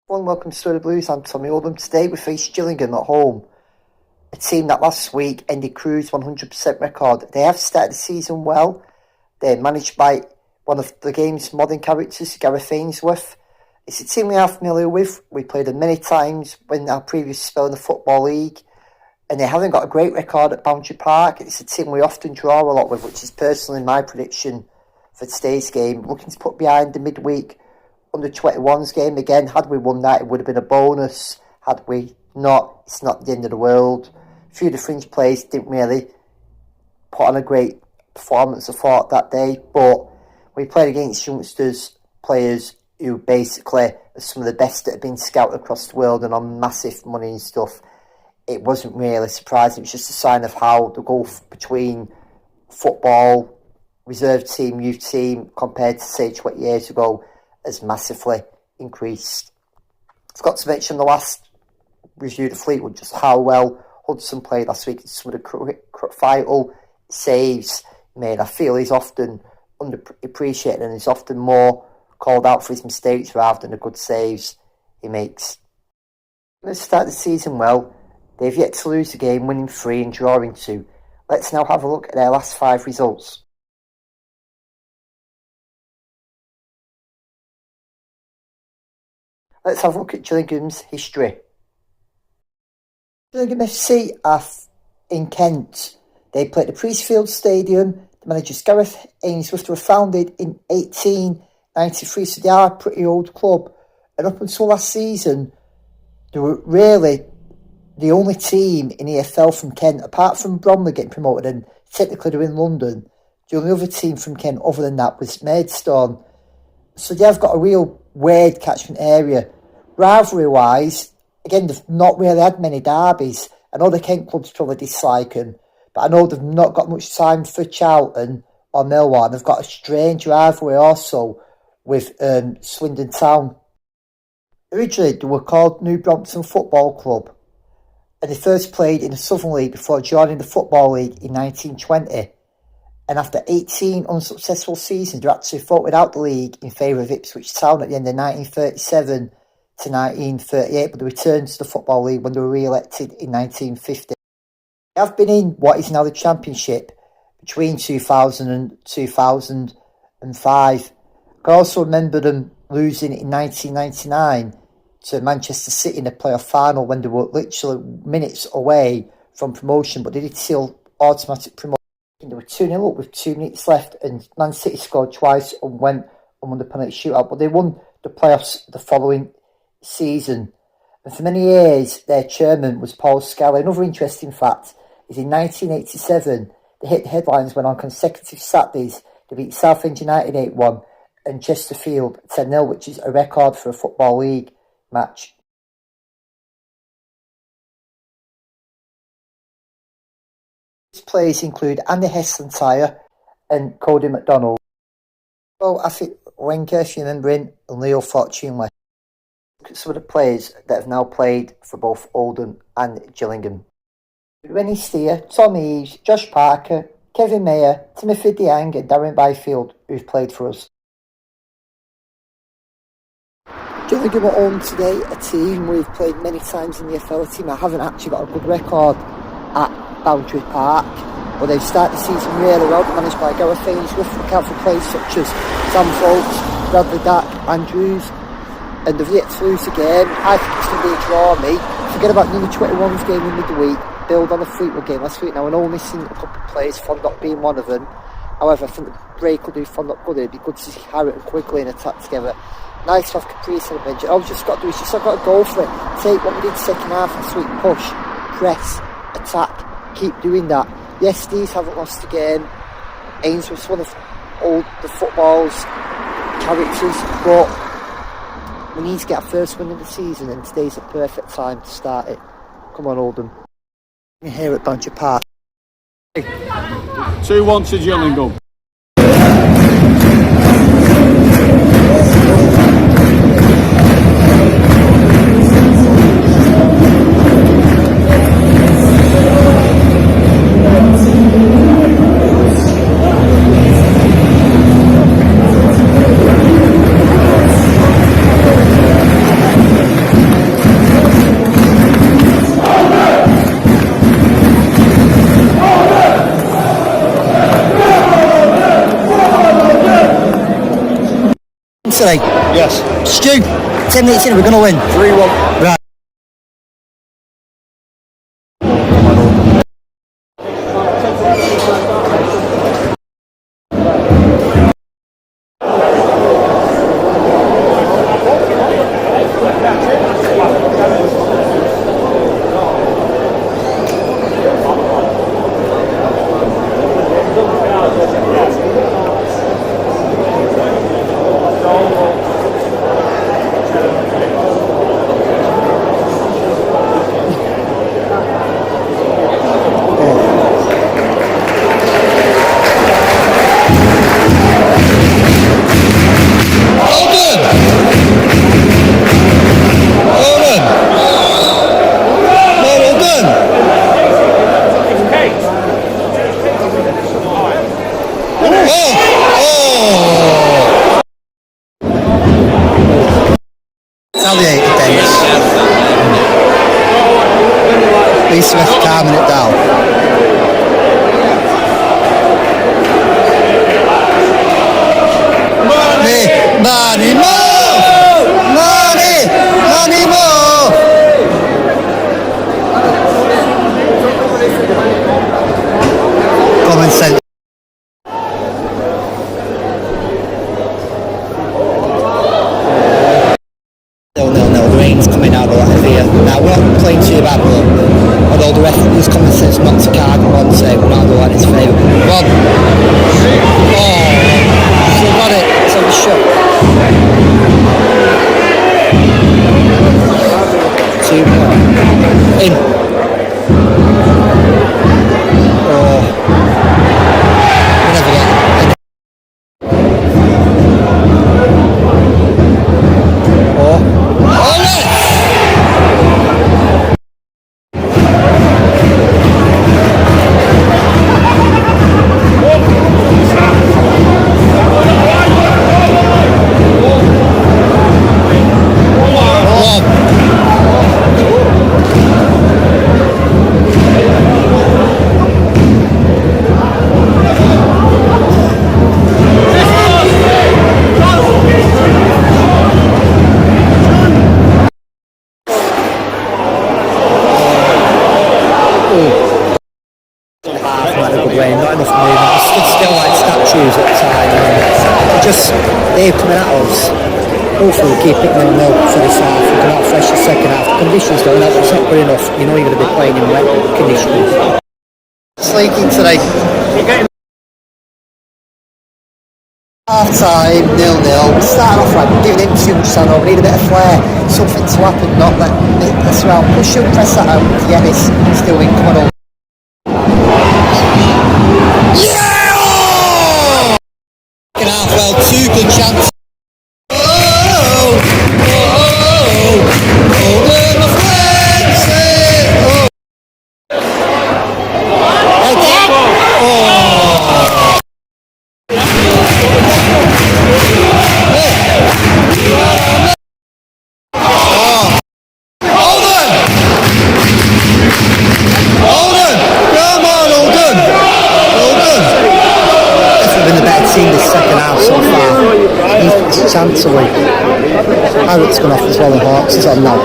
Welcome to the Blues. I'm Tommy Oldham. Today we face Gillingham at home, a team that last week ended Crew's 100% record. They have started the season well. They're managed by one of the game's modern characters, Gareth Ainsworth. It's a team we are familiar with. We played them many times in our previous spell in the Football League, and they haven't got a great record at Bantry Park. It's a team we often draw a lot with, which is personally my prediction for today's game. Looking to put behind the midweek under 21's game again. Had we won that, it would have been a bonus. Had we not, it's not the end of the world. A few of the fringe players didn't really put on a great performance, I thought, that day, but we played against youngsters, players who basically are some of the best that have been scouted across the world and on massive money and stuff. It wasn't really surprising. It was just a sign of how the gulf between football, reserve team, youth team, compared to say 20 years ago, has massively increased. I've got to mention the last review of Fleetwood, just how well Hudson played last week. Some of the vital saves made. I feel he's often underappreciated and he's often more called out for his mistakes rather than the good saves he makes. Let's start the season well. They've yet to lose a game, winning 3 and drawing 2. Let's now have a look at their last 5 results. Let's have a look at Gillingham's history. Gillingham FC are in Kent. They play at the Priestfield Stadium. The manager's Gareth Ainsworth. They were founded in 1893, so they are a pretty old club. And up until last season, they were really the only team in EFL from Kent, apart from Bromley getting promoted, and technically they're in London. The only other team from Kent other than that was Maidstone. So they have got a real weird catchment area. Rivalry-wise, again, they've not really had many derbies. I know the Kent clubs probably dislike them, but I know they've not got much time for Charlton or Millwall. They've got a strange rivalry also with Swindon Town. Originally, they were called New Brompton Football Club, and they first played in the Southern League before joining the Football League in 1920. And after 18 unsuccessful seasons, they actually voted out the league in favour of Ipswich Town at the end of 1937 to 1938, but they returned to the Football League when they were re-elected in 1950. They have been in what is now the Championship between 2000 and 2005. I can also remember them losing in 1999 to Manchester City in the playoff final when they were literally minutes away from promotion, but they did still automatic promotion. They were 2-0 up with 2 minutes left, and Man City scored twice and went and won the penalty shootout, but they won the playoffs the following season. And for many years, their chairman was Paul Scally. Another interesting fact is in 1987, they hit the headlines when on consecutive Saturdays they beat Southend United 8-1 and Chesterfield 10-0, which is a record for a Football League match. Players include Andy Heslentire and Cody McDonald. Well, I think Wenger, if you remember him, and Leo Fortunelli. Look at some of the players that have now played for both Oldham and Gillingham. Rennie Steer, Tom Eves, Josh Parker, Kevin Mayer, Timothy DeYoung and Darren Byfield, who've played for us. Gillingham are home today, a team we've played many times in the EFL, a team that haven't actually got a good record at Bantry Park, but they've started the season really well, managed by Gareth Ainsworth. Look out for players such as Sam Folks, Bradley Dack, Andrews, and they've yet to lose a game. I think it's going to be a draw, mate. Forget about the 21's game in midweek, build on the Fleetwood game last week. Now, I know missing a couple of players, Fondop being one of them. However, I think the break will do Fondop good. It'd be good to see Harriet and Quigley in attack together. Nice to have Caprice on the bench. All we've just got to do is I've got to go for it. Take what we did second half last week, push, press, attack. Keep doing that. Yes, these haven't lost a game. Ainsworth's one of the football's characters, but we need to get our first win of the season, and today's a perfect time to start it. Come on, Oldham. Here at Bantry Park. 2-1 to Gillingham. today? Yes. Stu, 10 minutes in, we're going to win. 3-1. Right. Calming it down. Money more! Money more! Common sense. No, the rain's coming out a lot heavier. Now we're not playing too bad, but although the referee's common sense not to card one, so Ronaldo on his favour. One. Oh, still got it. It's on the shot. 2 more. In. Oh. Whatever that. They're coming at us. Hopefully we'll keep it 0-0 for this half. We come out fresh the second half. The conditions going up, it's not good enough. You know you're going to be playing in wet conditions. Sleeking today. Half time, 0-0. We started off like giving him too much time. We need a bit of flair, something to happen, not let this around. Push and press that out to get this still in. Come on. Yeah! Well, 2 good chances. Chancery. Harriet's gone off as well and Hawks is on now.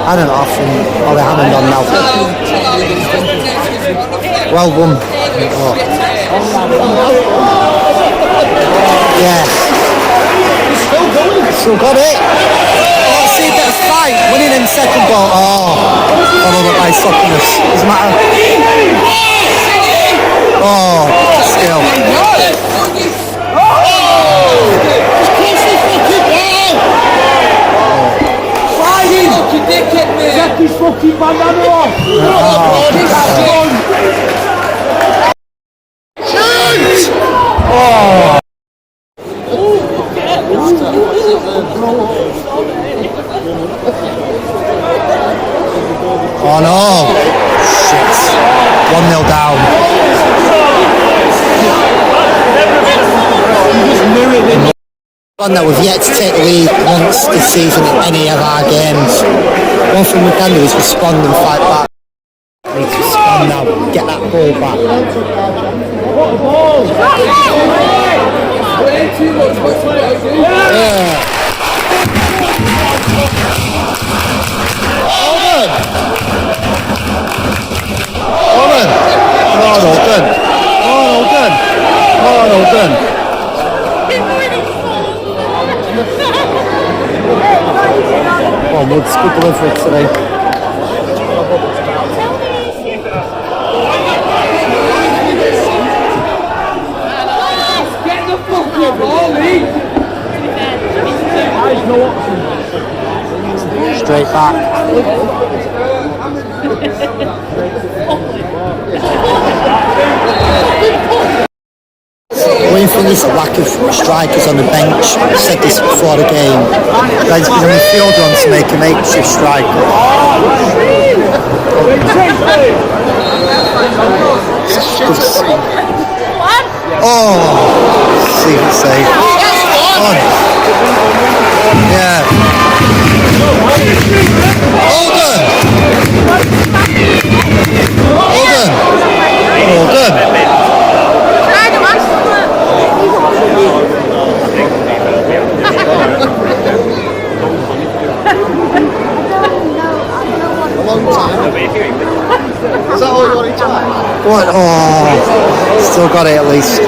Hannon off and Ollie Hammond on now. Well done. Oh. Yeah. Still got it. Let's see a bit of fight. Winning in second ball. Oh. Followed up by Sockness. Doesn't matter. Oh. Still. One that we've yet to take the lead once this season in any of our games. One thing we can do is respond and fight back. We need to respond now, get that ball back. Yeah. Oldham! Come on, Oldham! Oh, Woods, good delivery today. Get the fucking ball, Straight back. One thing is the lack of strikers on the bench. I said this before the game. Guys, because the midfielder wants to make a makeshift striker. Oh, see if it's safe. On. Yeah. Oldham! Is that all you want to try? What? Oh, still got it at least.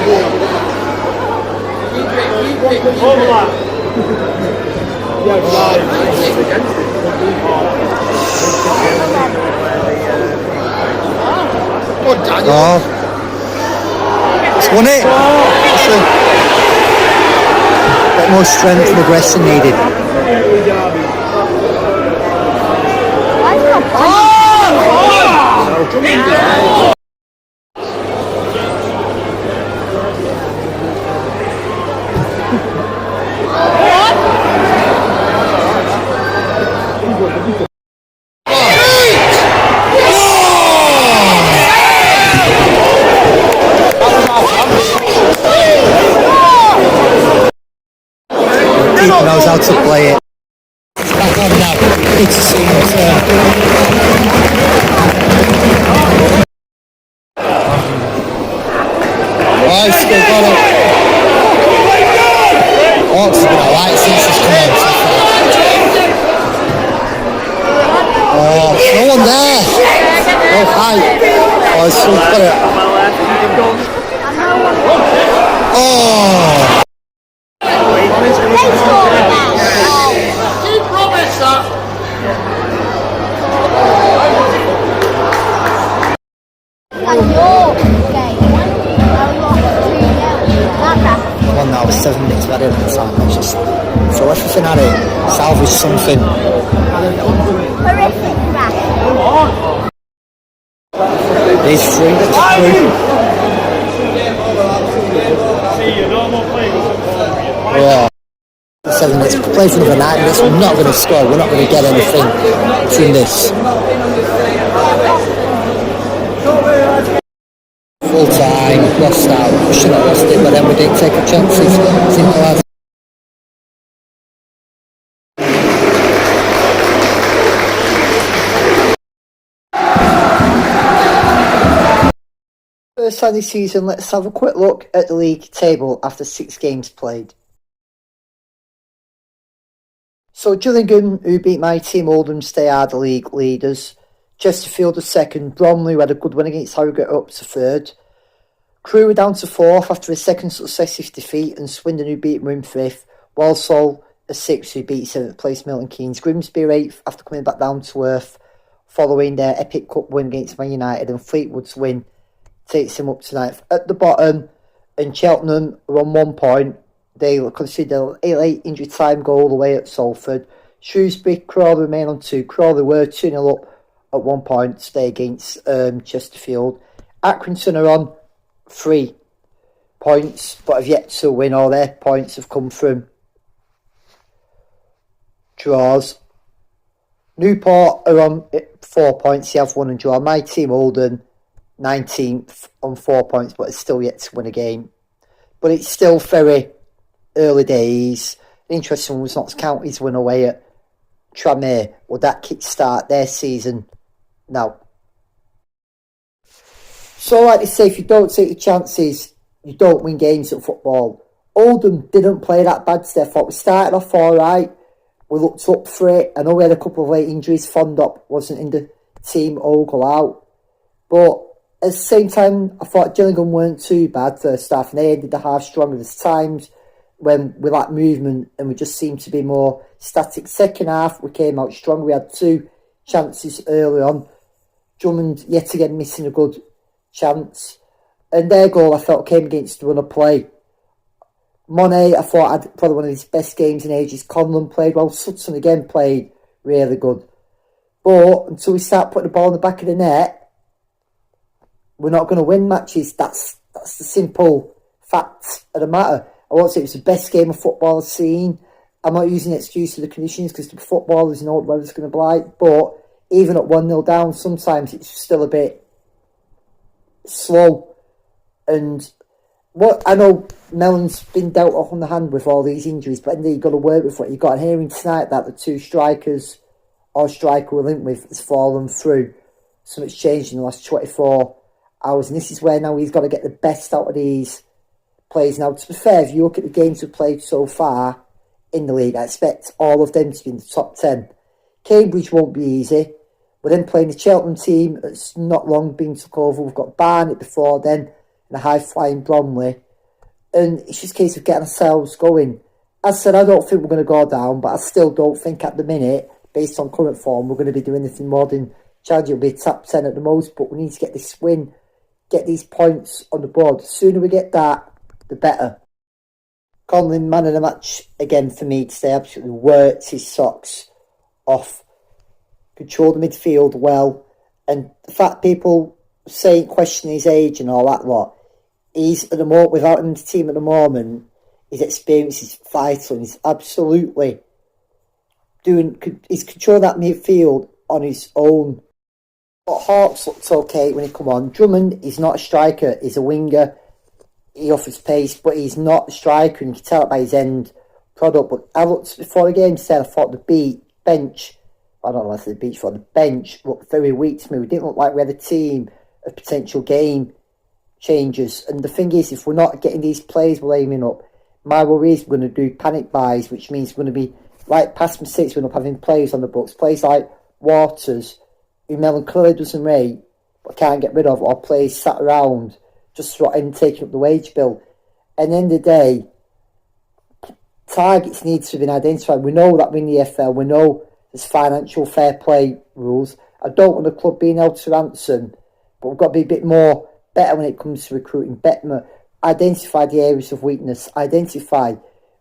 Oh, it's won it. A bit more strength and aggression needed. Keeper knows how to play it. It's back on now. It's a single turn. Oh, he's still got it. Hawks has been alright since he's come on. Oh, no one there. No height. Oh, he's still got it. Oh. One now, 7 minutes ready at the time. It's just throw everything at it, salvage something. Horrific crash. He's free. Yeah. 7 minutes, play for another 9 minutes, we're not going to score, we're not going to get anything from this. Full time, lost out, we should have lost it, but then we didn't take our chances. Simple as. First time this season, let's have a quick look at the league table after 6 games played. So Gillingham, who beat my team Oldham, stay are the league leaders. Chesterfield are second. Bromley, who had a good win against Harrogate, up to third. Crewe are down to fourth after a second successive defeat, and Swindon, who beat them, in fifth. Walsall are sixth, who beat seventh place Milton Keynes. Grimsby are eighth after coming back down to earth following their epic cup win against Man United, and Fleetwood's win takes them up to ninth. At the bottom, and Cheltenham are on 1 point. They consider a late injury time goal away at Salford. Shrewsbury, Crawley remain on 2. Crawley were 2-0 up at 1 point today against Chesterfield. Accrington are on 3 points, but have yet to win. All their points have come from draws. Newport are on 4 points. They have won and drawn. My team, Oldham, 19th on 4 points, but it's still yet to win a game. But it's still very early days. The interesting one was Notts County's win away at Tranmere. Will that kick-start their season now? So like they say, if you don't take your chances, you don't win games at football. Oldham didn't play that bad today. I thought we started off alright. We looked up for it. I know we had a couple of late injuries. Fondop wasn't in the team, Ogle out. But at the same time, I thought Gillingham weren't too bad first half, and they ended the half stronger. There's times when we lacked movement and we just seemed to be more static. Second half, we came out stronger. We had 2 chances early on. Drummond, yet again, missing a good chance. And their goal, I felt, came against the run of play. Monet, I thought, had probably one of his best games in ages. Conlon played well. Sutton again played really good. But until we start putting the ball in the back of the net, we're not going to win matches. That's the simple fact of the matter. I won't say it was the best game of football I've seen. I'm not using the excuse of the conditions because the footballers know what the weather's going to be like. But even at 1-0 down, sometimes it's still a bit slow. And what I know, Mellon's been dealt off on the hand with all these injuries, but then you've got to work with what you've got. And hearing tonight that the 2 strikers or striker we're linked with has fallen through. So much changed in the last 24 hours. And this is where now he's got to get the best out of these players. Now, to be fair, if you look at the games we've played so far in the league, I expect all of them to be in the top 10. Cambridge won't be easy. We're then playing the Cheltenham team that's not long been took over. We've got Barnet before then, and a high-flying Bromley. And it's just a case of getting ourselves going. As I said, I don't think we're going to go down, but I still don't think at the minute, based on current form, we're going to be doing anything more than challenge. It'll be top 10 at the most, but we need to get this win, get these points on the board. The sooner we get that, the better. Conlon, man of the match again for me today. Absolutely worked his socks off. Controlled the midfield well. And the fact people saying, questioning his age and all that lot, he's at the moment, without him in the team at the moment, his experience is vital and he's absolutely he's controlling that midfield on his own. But Hawks looked okay when he come on. Drummond, he's not a striker, he's a winger. He offers pace, but he's not a striker, and you can tell it by his end product. But I looked before the game, I thought the bench looked very weak to me. We didn't look like we had a team of potential game changers. And the thing is, if we're not getting these players we're aiming up, my worry is we're going to do panic buys, which means we're going to be, like past mistakes, we're not having players on the books. Players like Waters, who Mellon clearly doesn't rate, but can't get rid of, or players sat around just taking up the wage bill. At the end of the day, targets need to have been identified. We know that we're in the EFL. We know there's financial fair play rules. I don't want the club being held to ransom, but we've got to be a bit more better when it comes to recruiting. Better, identify the areas of weakness. Identify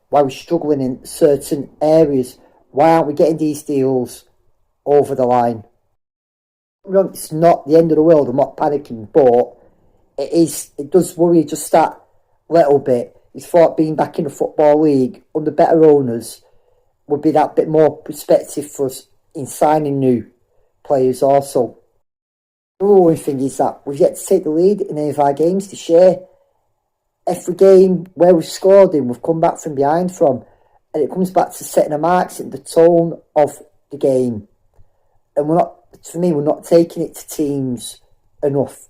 why we're struggling in certain areas. Why aren't we getting these deals over the line? It's not the end of the world. I'm not panicking, but it does worry just that little bit. He's thought being back in the Football League under better owners would be that bit more perspective for us in signing new players also. The other thing is that we've yet to take the lead in any of our games this year. Every game where we've scored in, we've come back from behind from, and it comes back to setting the marks and the tone of the game. And we're not taking it to teams enough.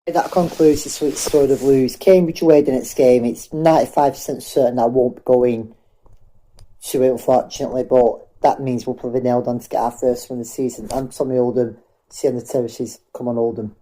That concludes this week's Story of Blues. Cambridge away the next game. It's 95% certain I won't be going to it, unfortunately, but that means we'll probably nailed on to get our first win of the season. I'm Tommy Oldham. See you on the terraces. Come on, Oldham.